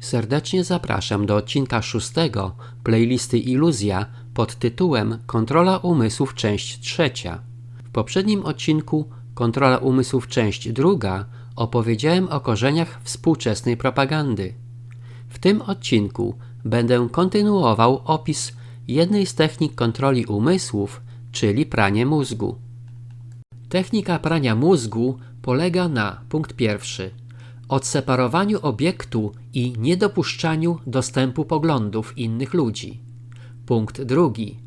Serdecznie zapraszam do odcinka 6 playlisty Iluzja pod tytułem Kontrola umysłów część 3. W poprzednim odcinku Kontrola umysłów część 2 opowiedziałem o korzeniach współczesnej propagandy. W tym odcinku będę kontynuował opis jednej z technik kontroli umysłów, czyli pranie mózgu. Technika prania mózgu polega na, punkt pierwszy, odseparowaniu obiektu i niedopuszczaniu dostępu poglądów innych ludzi. Punkt drugi,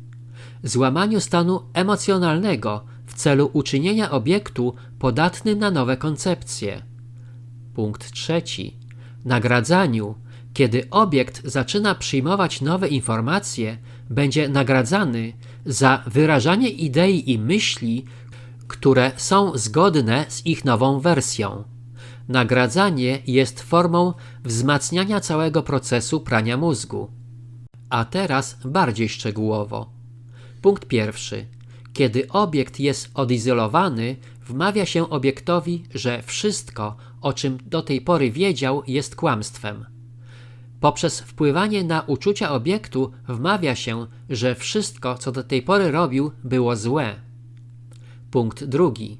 złamaniu stanu emocjonalnego w celu uczynienia obiektu podatnym na nowe koncepcje. Punkt trzeci, nagradzaniu, kiedy obiekt zaczyna przyjmować nowe informacje, będzie nagradzany za wyrażanie idei i myśli, które są zgodne z ich nową wersją. Nagradzanie jest formą wzmacniania całego procesu prania mózgu. A teraz bardziej szczegółowo. Punkt pierwszy. Kiedy obiekt jest odizolowany, wmawia się obiektowi, że wszystko, o czym do tej pory wiedział, jest kłamstwem. Poprzez wpływanie na uczucia obiektu wmawia się, że wszystko, co do tej pory robił, było złe. Punkt drugi.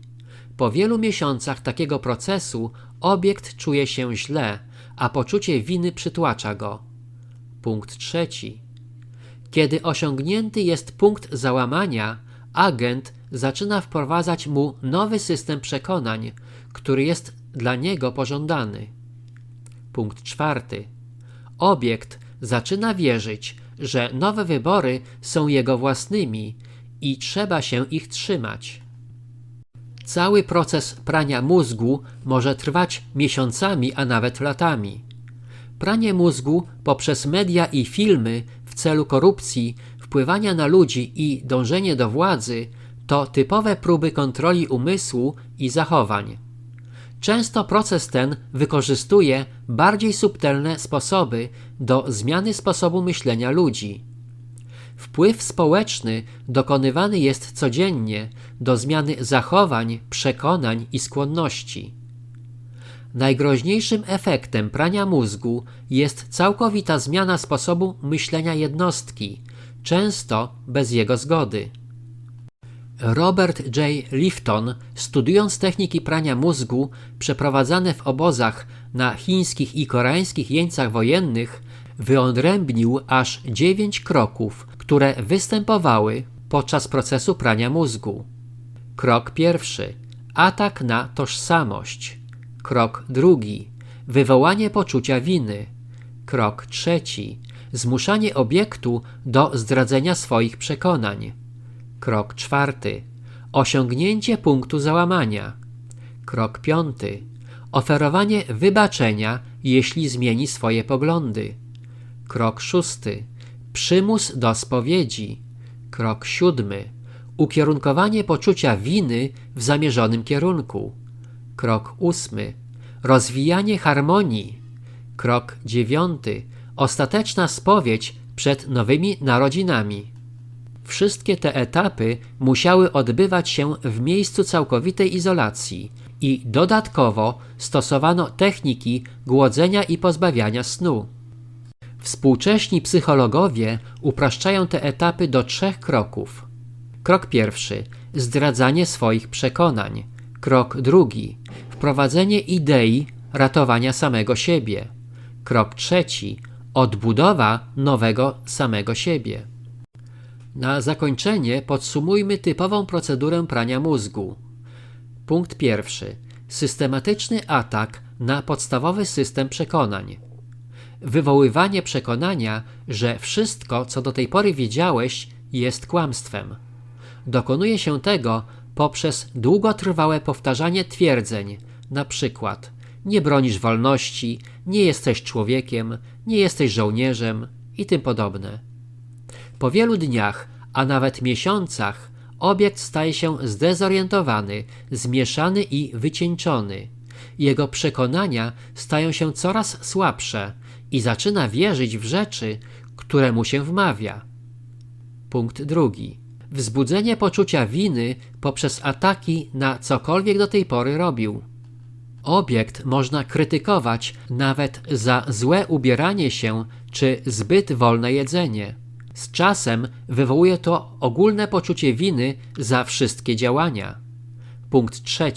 Po wielu miesiącach takiego procesu obiekt czuje się źle, a poczucie winy przytłacza go. Punkt trzeci. Kiedy osiągnięty jest punkt załamania, agent zaczyna wprowadzać mu nowy system przekonań, który jest dla niego pożądany. Punkt czwarty. Obiekt zaczyna wierzyć, że nowe wybory są jego własnymi i trzeba się ich trzymać. Cały proces prania mózgu może trwać miesiącami, a nawet latami. Pranie mózgu poprzez media i filmy w celu korupcji, wpływania na ludzi i dążenie do władzy to typowe próby kontroli umysłu i zachowań. Często proces ten wykorzystuje bardziej subtelne sposoby do zmiany sposobu myślenia ludzi. Wpływ społeczny dokonywany jest codziennie do zmiany zachowań, przekonań i skłonności. Najgroźniejszym efektem prania mózgu jest całkowita zmiana sposobu myślenia jednostki, często bez jego zgody. Robert J. Lifton, studiując techniki prania mózgu przeprowadzane w obozach na chińskich i koreańskich jeńcach wojennych, wyodrębnił aż 9 kroków, które występowały podczas procesu prania mózgu. Krok pierwszy. Atak na tożsamość. Krok drugi. Wywołanie poczucia winy. Krok trzeci. Zmuszanie obiektu do zdradzenia swoich przekonań. Krok czwarty. Osiągnięcie punktu załamania. Krok piąty. Oferowanie wybaczenia, jeśli zmieni swoje poglądy. Krok szósty. Przymus do spowiedzi. Krok siódmy. Ukierunkowanie poczucia winy w zamierzonym kierunku. Krok ósmy. Rozwijanie harmonii. Krok dziewiąty. Ostateczna spowiedź przed nowymi narodzinami. Wszystkie te etapy musiały odbywać się w miejscu całkowitej izolacji i dodatkowo stosowano techniki głodzenia i pozbawiania snu. Współcześni psychologowie upraszczają te etapy do 3 kroków. Krok pierwszy. Zdradzanie swoich przekonań. Krok drugi. Wprowadzenie idei ratowania samego siebie. Krok trzeci. Odbudowa nowego samego siebie. Na zakończenie podsumujmy typową procedurę prania mózgu. Punkt pierwszy. Systematyczny atak na podstawowy system przekonań. Wywoływanie przekonania, że wszystko, co do tej pory wiedziałeś, jest kłamstwem. Dokonuje się tego poprzez długotrwałe powtarzanie twierdzeń, na przykład nie bronisz wolności, nie jesteś człowiekiem, nie jesteś żołnierzem i tym podobne. Po wielu dniach, a nawet miesiącach, obiekt staje się zdezorientowany, zmieszany i wycieńczony. Jego przekonania stają się coraz słabsze i zaczyna wierzyć w rzeczy, które mu się wmawia. Punkt drugi. Wzbudzenie poczucia winy poprzez ataki na cokolwiek do tej pory robił. Obiekt można krytykować nawet za złe ubieranie się czy zbyt wolne jedzenie. Z czasem wywołuje to ogólne poczucie winy za wszystkie działania. Punkt 3.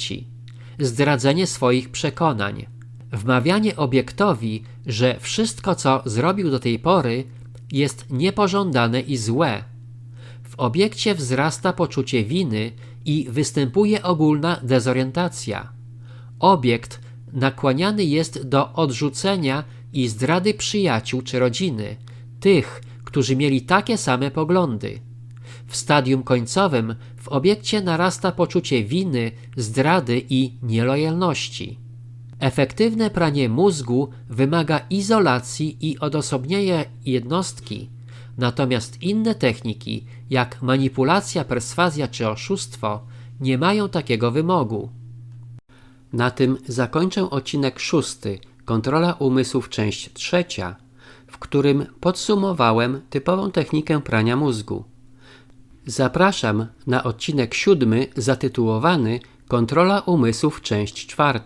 Zdradzenie swoich przekonań. Wmawianie obiektowi, że wszystko, co zrobił do tej pory, jest niepożądane i złe. W obiekcie wzrasta poczucie winy i występuje ogólna dezorientacja. Obiekt nakłaniany jest do odrzucenia i zdrady przyjaciół czy rodziny, tych, którzy mieli takie same poglądy. W stadium końcowym w obiekcie narasta poczucie winy, zdrady i nielojalności. Efektywne pranie mózgu wymaga izolacji i odosobnienia jednostki, natomiast inne techniki, jak manipulacja, perswazja czy oszustwo, nie mają takiego wymogu. Na tym zakończę odcinek 6, Kontrola umysłów, część 3, w którym podsumowałem typową technikę prania mózgu. Zapraszam na odcinek 7 zatytułowany Kontrola umysłów, część 4.